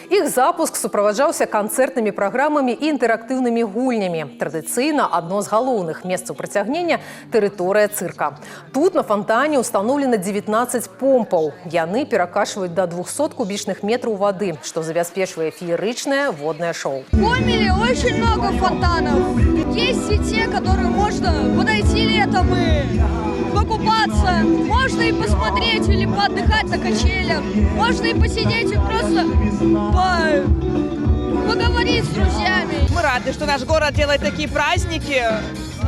Іх запуск суправаджаўся канцэртнымі праграмамі і інтэрактыўнымі гульнямі. Традыцыйна адно з галоўных месцаў прыцягнення – тэрыторыя цырка. Тут на фонтане установлено 19 помпаў. Яны перакачваюць до 200 кубічных метраў вады, што забяспечвае феерычнае воднае шоу. В Гомеле очень много фонтанов. Есть и те, которые можно подойти летом и покупаться. Можно и посмотреть или поотдыхать на качелях. Можно и посидеть и просто поговорить с друзьями. Мы рады, что наш город делает такие праздники.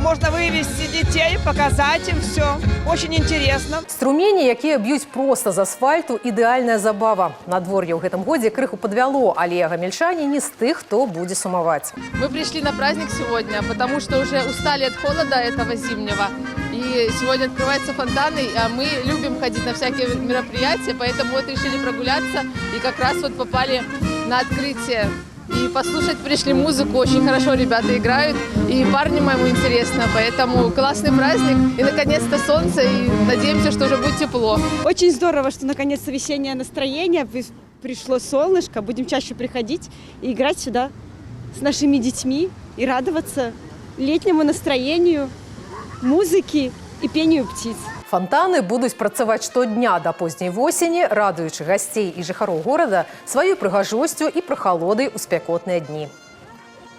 Можно вывести детей, показать им все. Очень интересно. Струмені, якія б'юць проста з асфальту, ідэальная забава. Надвор'е ў гэтым годзе крыху подвяло, але гамельчане не з тых, хто будзе сумаваць. Мы пришли на праздник сегодня, потому что уже устали от холода этого зимнего. И сегодня открываются фонтаны, а мы любим ходить на всякие мероприятия, поэтому вот решили прогуляться и как раз вот попали на открытие. И послушать пришли музыку, очень хорошо ребята играют, и парню моему интересно, поэтому классный праздник, и наконец-то солнце, и надеемся, что уже будет тепло. Очень здорово, что наконец-то весеннее настроение, пришло солнышко, будем чаще приходить и играть сюда с нашими детьми и радоваться летнему настроению, музыке и пению птиц. Фонтаны будуць працаваць штодня да позняй восені, радуючы гасцей і жыхароў горада сваёй прыгажосцю і прахалодай у спякотныя дні.